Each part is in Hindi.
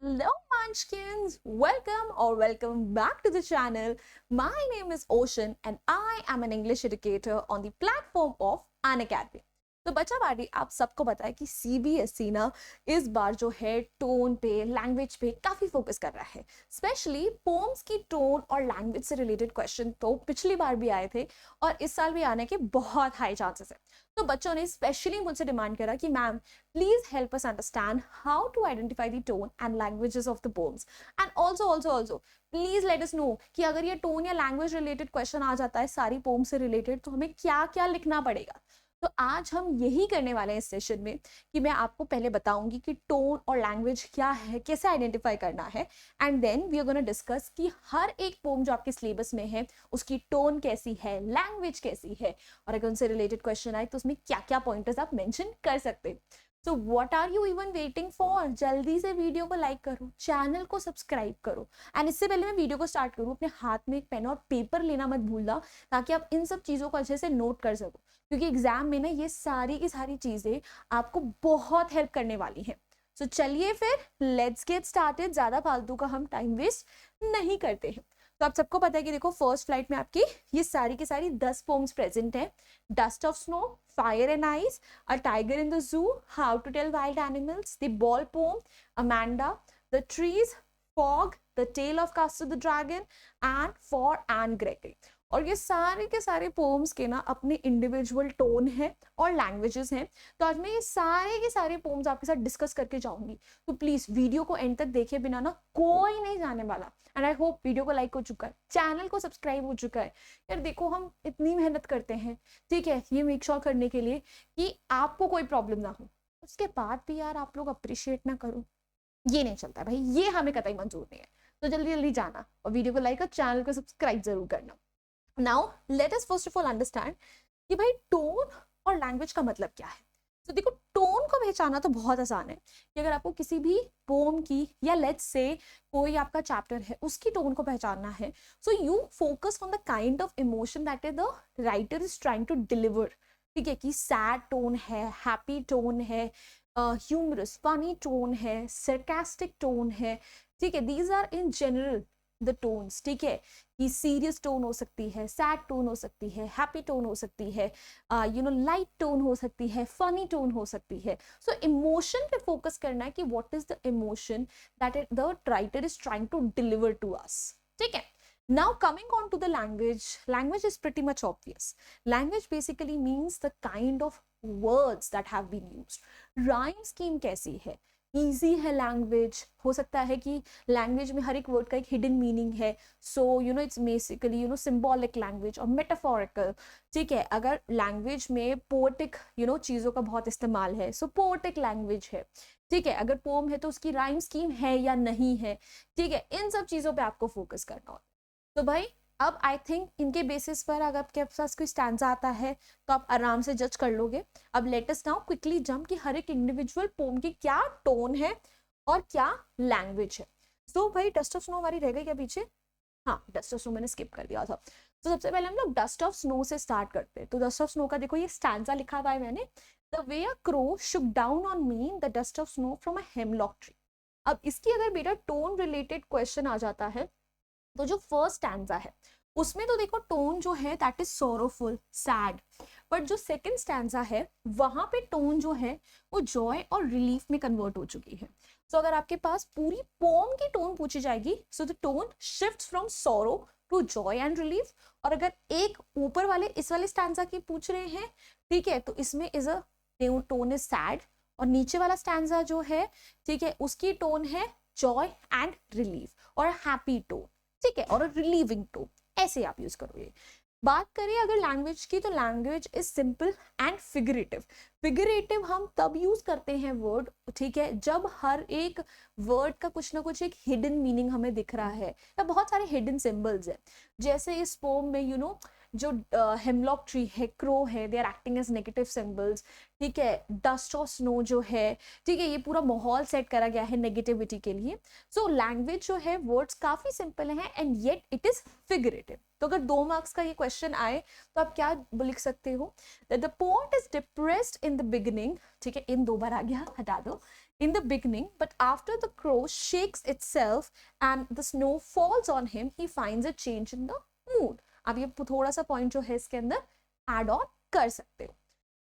Hello Munchkins, welcome back to the channel. My name is Ocean and I am an English educator on the platform of Unacademy. तो बच्चा बाड़ी आप सबको पता है कि सीबीएसई ना इस बार जो है टोन पे लैंग्वेज पे काफी फोकस कर रहा है, स्पेशली पोम्स की टोन और लैंग्वेज से रिलेटेड क्वेश्चन तो पिछली बार भी आए थे और इस साल भी आने के बहुत हाई चांसेस है। तो बच्चों ने स्पेशली मुझसे डिमांड करा कि ma'am please help us understand how to identify the tone and languages of the poems and also please let us know कि अगर ये टोन या लैंग्वेज रिलेटेड क्वेश्चन आ जाता है सारी पोम से रिलेटेड तो हमें क्या क्या लिखना पड़ेगा। तो आज हम यही करने वाले हैं इस सेशन में कि मैं आपको पहले बताऊंगी कि टोन और लैंग्वेज क्या है, कैसे आइडेंटिफाई करना है, and then we are gonna discuss कि हर एक पोम जो आपके सिलेबस में है उसकी टोन कैसी है, लैंग्वेज कैसी है, और अगर उनसे रिलेटेड क्वेश्चन आए तो उसमें क्या क्या पॉइंटर्स आप मेंशन कर सकते हैं। तो what are you even waiting for, जल्दी से वीडियो को लाइक करो, चैनल को सब्सक्राइब करो। एंड इससे पहले मैं वीडियो को स्टार्ट करूँ, अपने हाथ में एक पेन और पेपर लेना मत भूलना ताकि आप इन सब चीज़ों को अच्छे से नोट कर सको, क्योंकि एग्जाम में ना ये सारी की सारी चीज़ें आपको बहुत हेल्प करने वाली हैं। सो चलिए फिर लेट्स गेट स्टार्टेड, ज़्यादा फालतू का हम टाइम वेस्ट नहीं करते हैं। तो आप सबको पता है कि देखो फर्स्ट फ्लाइट में आपकी ये सारी की सारी 10 पोम्स प्रेजेंट हैं। Dust of snow, fire and ice, a tiger in the zoo, how to tell wild animals, the ball poem, Amanda, the trees, fog, the tale of Custard the dragon and for Anne Gregory. और ये सारे के सारे पोम्स के ना अपने इंडिविजुअल टोन है और लैंग्वेजेस हैं। तो आज मैं ये सारे के सारे पोम्स आपके साथ डिस्कस करके जाऊंगी, तो प्लीज वीडियो को एंड तक देखे बिना ना कोई नहीं जाने वाला। एंड आई होप वीडियो को लाइक हो चुका है, चैनल को सब्सक्राइब हो चुका है। यार देखो हम इतनी मेहनत करते हैं, ठीक है, ये मेक श्योर करने के लिए कि आपको कोई प्रॉब्लम ना हो, उसके बाद भी यार आप लोग अप्रिशिएट ना करो, ये नहीं चलता भाई, ये हमें कतई मंजूर नहीं है। तो जल्दी जल्दी जाना और वीडियो को लाइक और चैनल को सब्सक्राइब जरूर करना। Now let us first of all understand कि भाई टोन और लैंग्वेज का मतलब क्या है। तो देखो टोन को पहचाना तो बहुत आसान है कि अगर आपको किसी भी पोम की या लेट्स से कोई आपका चैप्टर है उसकी टोन को पहचानना है, so you focus on the kind of emotion that is the writer is trying to deliver. ठीक है, कि सैड टोन है, हैप्पी टोन है, ह्यूमरस फनी टोन है, सरकास्टिक टोन है। ठीक है, these are in general the tones. ठीक है, कि सीरियस टोन हो सकती है, सैड टोन हो सकती है, हैप्पी टोन हो सकती है, लाइट टोन हो सकती है, फनी टोन हो सकती है। सो इमोशन पे फोकस करना है कि what is the emotion that the writer is trying to deliver to us. ठीक है, now coming on to the language is pretty much obvious. Language basically means the kind of words that have been used. rhyme scheme कैसी है, ईजी है लैंग्वेज, हो सकता है कि लैंग्वेज में हर एक वर्ड का एक हिडन मीनिंग है, so it's basically symbolic language और मेटाफोरिकल। ठीक है, अगर लैंग्वेज में पोएटिक चीज़ों का बहुत इस्तेमाल है, सो पोएटिक लैंग्वेज है। ठीक है, अगर पोम है तो उसकी राइम स्कीम है या नहीं है। ठीक है, इन सब चीज़ों पे आपको फोकस करना होता है। तो भाई अब आई थिंक इनके बेसिस पर अगर आपके पास कोई स्टैंजा आता है तो आप आराम से जज कर लोगे। अब let us now quickly jump कि हर एक इंडिविजुअल पोम की क्या टोन है और क्या लैंग्वेज है। तो भाई डस्ट ऑफ स्नो वाली रह गई क्या पीछे? हाँ, डस्ट ऑफ स्नो मैंने स्किप कर दिया था। तो सबसे पहले हम लोग डस्ट ऑफ स्नो से स्टार्ट करते हैं। तो डस्ट ऑफ स्नो का देखो ये स्टैंजा लिखा हुआ है मैंने, the way a crow Shuk down on me the dust of snow from a hemlock tree. अब इसकी अगर बेटा टोन रिलेटेड क्वेश्चन आ जाता है तो जो फर्स्ट स्टैंजा है उसमें तो देखो टोन जो है that is sorrowful, sad, but जो सेकंड स्टैंजा है वहां पे टोन जो है वो जॉय और रिलीफ में कन्वर्ट हो चुकी है। सो अगर आपके पास पूरी पोम की टोन पूछी जाएगी so the tone shifts from sorrow to joy and relief. और अगर एक ऊपर वाले इस वाले स्टैंजा की पूछ रहे हैं, ठीक है, तो इसमें is a tone is sad, और नीचे वाला स्टैंजा जो है, ठीक है, उसकी टोन है जॉय एंड रिलीफ और हैप्पी टोन। ठीक है, और रिलीविंग टोन, ऐसे आप यूज करोगे। बात करें अगर लैंग्वेज की, तो language is simple and figurative. Figurative हम तब यूज करते हैं वर्ड, ठीक है, जब हर एक वर्ड का कुछ ना कुछ एक हिडन मीनिंग हमें दिख रहा है या बहुत सारे हिडन सिंबल्स है। जैसे इस पोम में जो हेमलॉक ट्री है, क्रो है, they are acting as negative symbols, ठीक है, डस्ट और स्नो जो है, ठीक है, ये पूरा माहौल सेट करा गया है नेगेटिविटी के लिए। सो लैंग्वेज जो है, वर्ड्स काफी सिंपल है and yet it is figurative. तो अगर 2 मार्क्स का ये क्वेश्चन आए तो आप क्या लिख सकते हो, that the poet is depressed in the beginning, ठीक है, इन 2 बार आ गया, हटा दो, in the beginning, but after the crow shakes itself and the snow falls on him, he finds a change in the mood. अब ये थोड़ा सा पॉइंट जो है इसके अंदर एड ऑन कर सकते हो।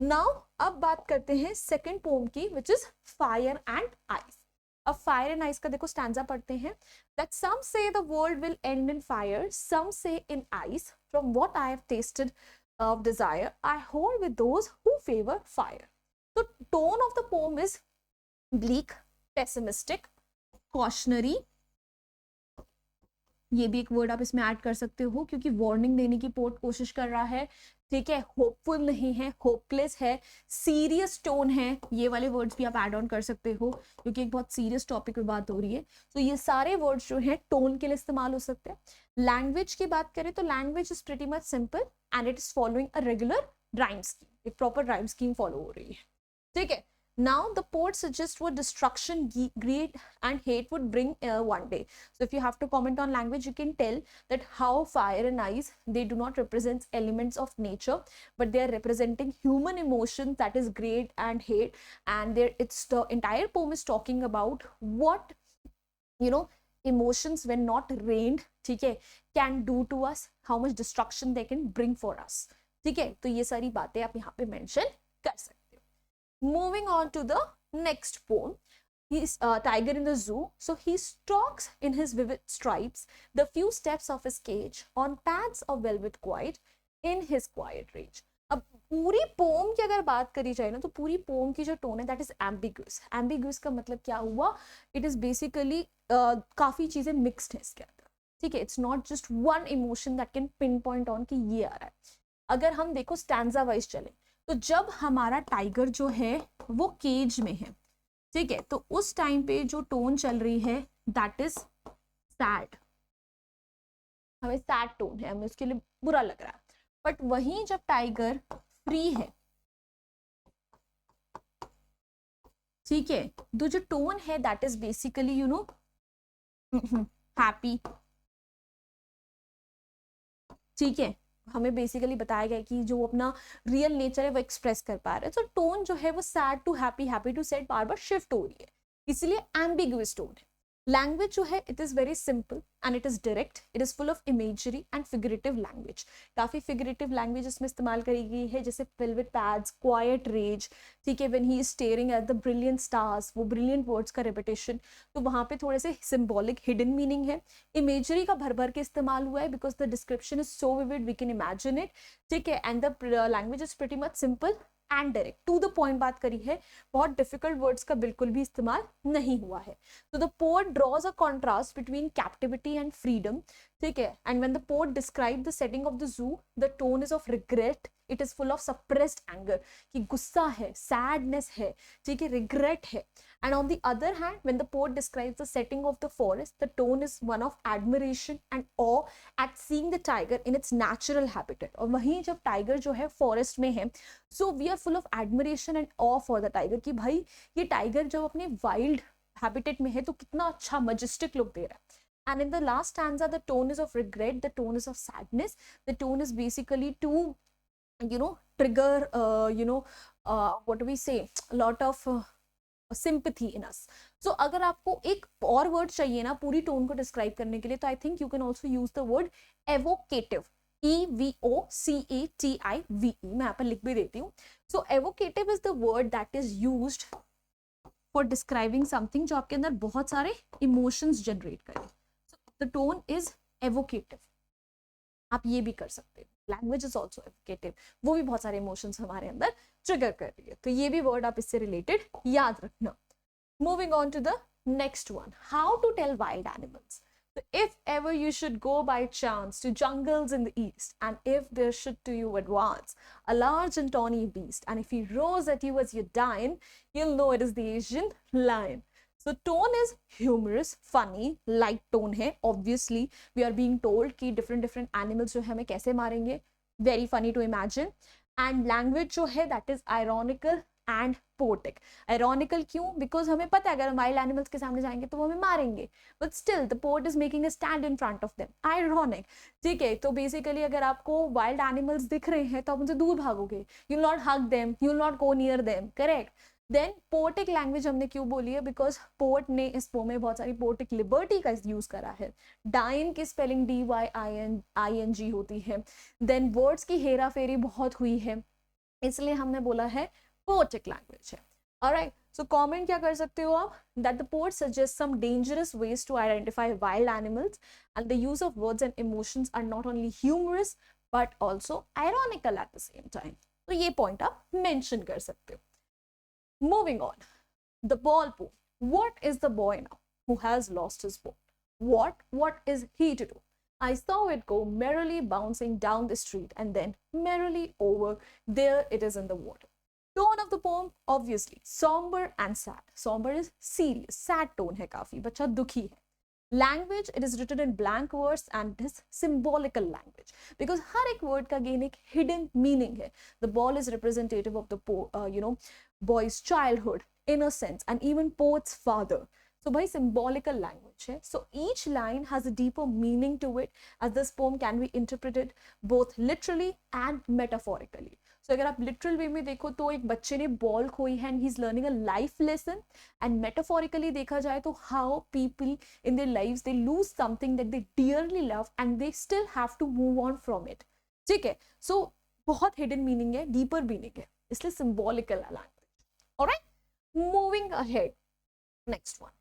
नाउ अब बात करते हैं सेकंड पोम की, which is fire and ice. अब फायर एंड आइस का देखो स्टैंजा पढ़ते हैं, that some say the world will end in fire, some say in ice, from what I have tasted of desire, I hold with those who favor fire. The tone of the poem is bleak, pessimistic, cautionary, ये भी एक वर्ड आप इसमें ऐड कर सकते हो क्योंकि वार्निंग देने की पोर्ट कोशिश कर रहा है, ठीक है, होपफुल नहीं है, होपलेस है, सीरियस टोन है, ये वाले वर्ड्स भी आप ऐड ऑन कर सकते हो क्योंकि एक बहुत सीरियस टॉपिक पे बात हो रही है। तो ये सारे वर्ड्स जो हैं टोन के लिए इस्तेमाल हो सकते हैं। लैंग्वेज की बात करें तो language is pretty much simple and it is following a regular rhyme scheme, एक प्रॉपर राइम स्कीम फॉलो हो रही है, ठीक है। Now the poet suggests what destruction, greed and hate would bring one day. So if you have to comment on language, you can tell that how fire and ice, they do not represent elements of nature, but they are representing human emotions, that is greed and hate. And there, it's the entire poem is talking about what, you know, emotions when not rained, ठीक है, can do to us, how much destruction they can bring for us, ठीक है। तो ये सारी बातें आप यहाँ पे mention कर सकते। Moving on to the next poem, he's a tiger in the zoo. So he stalks in his vivid stripes the few steps of his cage on paths of velvet quiet in his quiet rage. अब पूरी पोम की अगर बात करी जाए ना तो पूरी पोम की जो टोन है दैट इज एम्बिग्यूस। एम्बिग्यूस का मतलब क्या हुआ, इट इज बेसिकली काफी चीजें मिक्स्ड है इसके अंदर, ठीक है, it's not just one emotion that can pin point on कि ये आ रहा है। अगर हम देखो स्टैंजा वाइज चले तो जब हमारा टाइगर जो है वो केज में है, ठीक है, तो उस टाइम पे जो टोन चल रही है दैट इज सैड, हमें सैड टोन है, हमें उसके लिए बुरा लग रहा है। बट वहीं जब टाइगर फ्री है, ठीक है, तो जो टोन है that is basically you know happy, ठीक है, हमें बेसिकली बताया गया कि जो अपना रियल नेचर है वो एक्सप्रेस कर पा रहे हैं। तो टोन जो है वो sad to happy, happy to sad बार बार शिफ्ट हो रही है, इसलिए एम्बिगुअस टोन है। लैंग्वेज जो है it is very simple and it is direct, it is full of imagery and figurative language. काफी फिगरेटिव लैंग्वेज इसमें इस्तेमाल करी गई है, जैसे वेलवेट पैड्स, क्वाइट रेज, ठीक है, when he is staring at the brilliant stars, वो ब्रिलियंट वर्ड्स का रिपीटेशन, तो वहां पे थोड़े से सिंबॉलिक हिडन मीनिंग है। इमेजरी का भर भर के इस्तेमाल हुआ है because the description is so vivid we can imagine it, ठीक है, and the language is pretty much simple and direct, to the point बात करी है, बहुत डिफिकल्ट वर्ड्स का बिल्कुल भी इस्तेमाल नहीं हुआ है। तो the poet draws a contrast between captivity and freedom, ठीक है, and when the poet describe the setting of the zoo, the tone is of regret, it is full of suppressed anger, कि गुस्सा है, सैडनेस है, ठीक है, रिग्रेट है। And on the other hand when the poet describes the setting of the forest, the tone is one of admiration and awe at seeing the tiger in its natural habitat. और वहीं जब टाइगर जो है फॉरेस्ट में है, so we are full of admiration and awe for the tiger, कि भाई ये टाइगर जब अपने वाइल्ड हैबिटेट में है तो कितना अच्छा मजेस्टिक लुक दे रहा है। And in the last stanza, the tone is of regret, the tone is of sadness, the tone is basically to, you know, trigger, what do we say, a lot of sympathy in us. So अगर आपको एक और वर्ड चाहिए ना पूरी टोन को डिस्क्राइब करने के लिए, तो I think you can also use the word evocative, EVOCATIVE, मैं यहाँ पर लिख भी देती हूँ। So evocative is the word that is used for describing something जो आपके अंदर बहुत सारे emotions generate करे। The tone is evocative, आप ये भी कर सकते हो। लैंग्वेज इज ऑल्सो एवोकेटिव, वो भी बहुत सारे इमोशंस हमारे अंदर ट्रिगर कर रही है, तो ये भी वर्ड आप इससे रिलेटेड याद रखना। Moving on to the next one, how to tell wild animals. So if ever you should go by chance to jungles in the east, and if there should to you advance a large and tawny beast, and if he roars at you as you dine, you'll know it is the Asian lion. So tone is humorous, funny, light tone है। Obviously we are being told कि different animals जो है हमें कैसे मारेंगे, very funny to imagine. And language जो है that is ironical and poetic. Ironical क्यों? Because हमें पता है अगर हम wild animals के सामने जाएंगे तो वो हमें मारेंगे, but still the poet is making a stand in front of them. Ironic. ठीक है, तो basically अगर आपको wild animals दिख रहे हैं तो आप उनसे दूर भागोगे, you will not hug them, you will not go near them, correct? Then poetic language हमने क्यों बोली है? बिकॉज पोएट ने इस पोम में बहुत सारी पोएटिक लिबर्टी का यूज करा है. डाइन की स्पेलिंग DYING होती है. देन वर्ड्स की हेरा फेरी बहुत हुई है, इसलिए हमने बोला है पोएटिक लैंग्वेज है. ऑलराइट, सो कमेंट क्या कर सकते हो आप? That the poet suggest some dangerous ways to identify wild animals and the use of words and emotions are not only humorous but also ironical at the same time. तो ये पॉइंट आप मेंशन कर सकते हो. Moving on, the ball poem. What is the boy now who has lost his ball? What is he to do? I saw it go merrily bouncing down the street and then merrily over. There it is in the water. Tone of the poem, obviously, somber and sad. Somber is serious. Sad tone है काफी. बच्चा दुखी है. Language, it is written in blank verse and it is symbolical language because हर एक word का again एक hidden meaning है. The ball is representative of the boy's childhood, innocence, and even poet's father. So by symbolical language है. So each line has a deeper meaning to it, as this poem can be interpreted both literally and metaphorically. So अगर आप literal way में देखो तो एक बच्चे ने बॉल खोई है and he's learning a life lesson, and metaphorically देखा जाए तो how people in their lives they lose something that they dearly love and they still have to move on from it. ठीक है, so बहुत hidden meaning है, deeper meaning है, इसलिए symbolical language. Alright, moving ahead. Next one,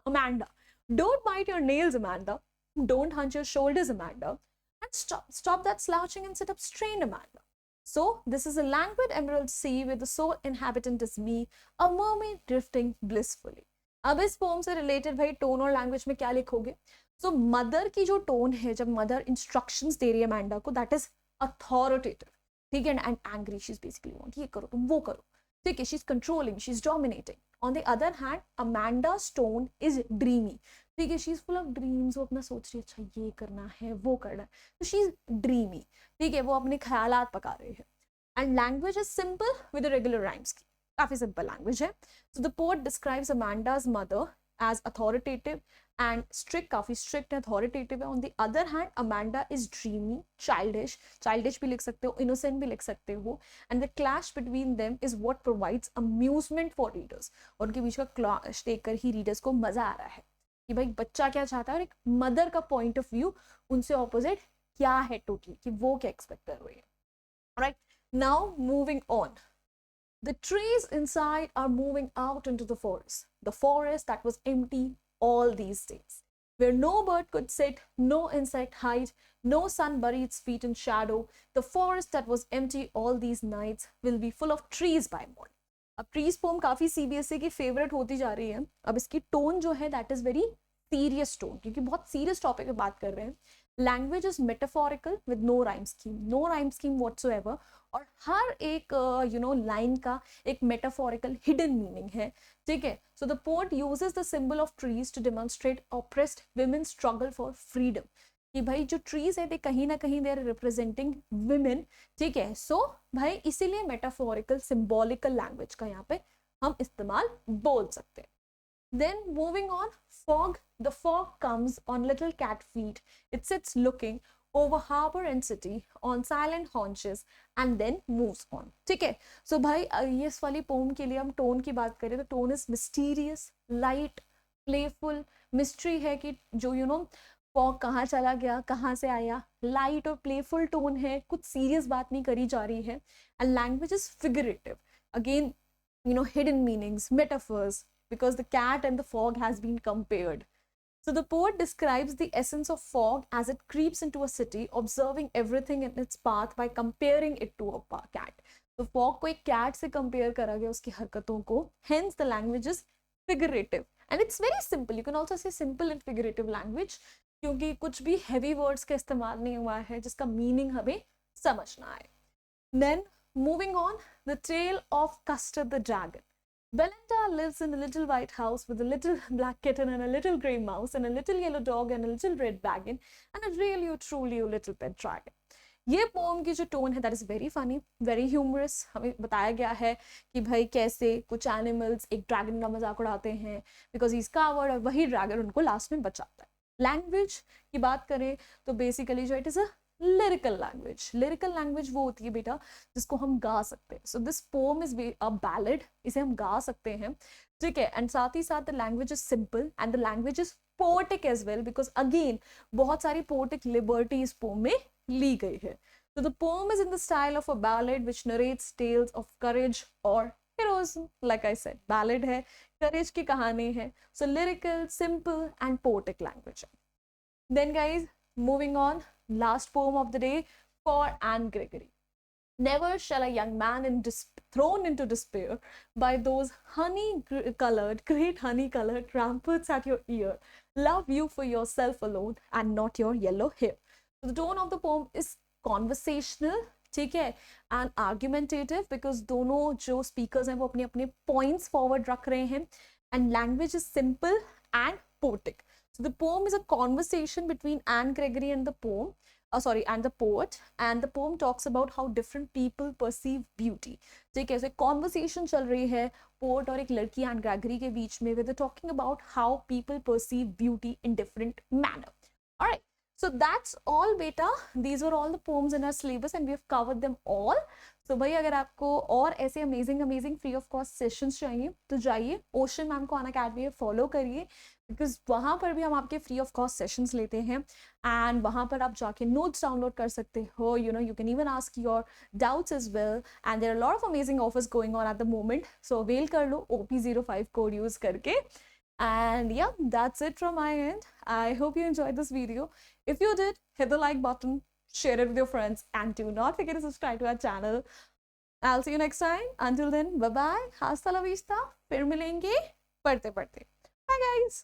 Amanda. Don't bite your nails, Amanda. Don't hunch your shoulders, Amanda. And stop that slouching and sit up straight, Amanda. So this is a languid emerald sea where the sole inhabitant is me, a mermaid drifting blissfully. अब इस पोम से रिलेटेड भाई टोन और लैंग्वेज में क्या लिखोगे? सो मदर की जो टोन है जब मदर इंस्ट्रक्शंस दे रही है अमेंडा को, दैट इज अथॉरिटेटिव. ठीक है, and angry. She is basically want ये करो तुम वो करो. ठीक है, she is controlling, she is dominating. On the other hand Amanda's tone is dreamy. ठीक है, she is full of dreams. वो अपना सोच रही है अच्छा ये करना है वो करना है, तो शी इज ड्रीमी. ठीक है, वो अपने ख्यालात पका रही है. And language is simple with regular rhymes की, काफी सिंपल लैंग्वेज है. So the poet describes Amanda's mother as authoritative and strict, काफी strict है, authoritative है. On the other hand, Amanda is dreamy, childish भी लिख सकते हो, innocent भी लिख सकते हो. And the clash between them is what provides amusement for readers. और उनके बीच का clash देखकर ही readers को मजा आ रहा है कि भाई बच्चा क्या चाहता है और एक मदर का पॉइंट ऑफ व्यू उनसे ऑपोजिट क्या है टोटली, कि वो क्या एक्सपेक्ट कर रही है. Alright, now moving on. The trees inside are moving out into the forest that was empty all these days, where no bird could sit, no insect hide, no sun bury its feet in shadow. The forest that was empty all these nights will be full of trees by morning. अब ट्रीज पोम काफी CBSE की फेवरेट होती जा रही है. अब इसकी टोन जो है that is very serious tone, क्योंकि बहुत सीरियस टॉपिक पे बात कर रहे हैं. Language is metaphorical with no rhyme scheme whatsoever. और हर एक लाइन का एक मेटाफोरिकल हिडन मीनिंग है. ठीक है, so the poet uses the symbol of trees to demonstrate oppressed women struggle for freedom. कि भाई जो ट्रीज है कहीं ना कहीं दे आर रिप्रेजेंटिंग विमेन. ठीक है, सो भाई इसीलिए मेटाफोरिकल सिंबॉलिकल लैंग्वेज का यहाँ पे हम इस्तेमाल बोल सकते हैं. Then moving on, fog. The fog comes on little cat feet. It sits looking over harbor and city on silent haunches and then moves on. ठीक है, so भाई ये इस वाली पोम के लिए हम टोन की बात करें तो tone is mysterious, light, playful. Mystery है कि जो फॉग कहाँ चला गया, कहाँ से आया. लाइट और प्लेफुल टोन है, कुछ सीरियस बात नहीं करी जा रही है. And language is figurative, again hidden meanings, metaphors, because the cat and the fog has been compared. So the poet describes the essence of fog as it creeps into a city, observing everything in its path by comparing it to a cat. तो fog को एक cat से compare करा गया उसकी हरकतों को. Hence the language is figurative and it's very simple. You can also say simple and figurative language, क्योंकि कुछ भी heavy words का इस्तेमाल नहीं हुआ है जिसका meaning हमें समझना आए. Then moving on, the tale of Custer the dragon. Belinda lives in a little white house with a little black kitten and a little grey mouse and a little yellow dog and a little red wagon and a really truly little pet dragon. ये पोम की जो टोन है that is very funny, very humorous. हमें बताया गया है कि भाई कैसे कुछ एनिमल्स एक ड्रैगन का मजाक उड़ाते हैं बिकॉज ही इज कावर्ड, और वही ड्रैगन उनको लास्ट में बचाता है। लैंग्वेज की बात करें तो बेसिकली जो it is a lyrical language. Lyrical language वो होती है बेटा जिसको हम गा सकते हैं। So this pome is a ballad, इसे हम गा सकते हैं, ठीक है। एंड साथ ही साथ the language is simple and the language is poetic as well, because again बहुत सारी पोएटिक लिबर्टी इस पोम में ली गई है। So the poem is in the style of a ballad which narrates tales of courage or heroism. Like I said, ballad है, courage की कहानी है, so lyrical, simple and poetic language. Then guys, moving on, last poem of the day for Anne Gregory. Never shall a young man thrown into despair by those great honey-colored ramparts at your ear, love you for yourself alone and not your yellow hair. So the tone of the poem is conversational, ठीक है, एंड आर्ग्यूमेंटेटिव, बिकॉज दोनों जो स्पीकर्स हैं वो अपने अपने पॉइंट्स फॉरवर्ड रख रहे हैं, and language is simple and poetic. So the poem is a conversation between Anne Gregory and and the poet, and the poem talks about how different people perceive beauty. ठीक है, so एक conversation चल रही है पोएट और एक लड़की एन ग्रेगरी के बीच में, where they're talking about how people perceive beauty in different manner. All right. So that's all beta. These were all the poems in our syllabus and we have covered them all. So भाई अगर आपको और ऐसे amazing free of cost sessions चाहिए तो जाइए ओशन मैम को अनअकैडमी में फॉलो करिए, बिकॉज वहाँ पर भी हम आपके फ्री ऑफ कॉस्ट सेशंस लेते हैं एंड वहाँ पर आप जाके नोट्स डाउनलोड कर सकते हो. You can even ask your doubts as well and there are lot of amazing offers going on at the moment. So avail कर लो OP05 कोड यूज करके. And yeah, that's it from my end. I hope you enjoyed this video. If you did, hit the like button, share it with your friends, and do not forget to subscribe to our channel. I'll see you next time. Until then, bye bye. Hasta la vista. फिर मिलेंगे पढ़ते पढ़ते. Bye guys.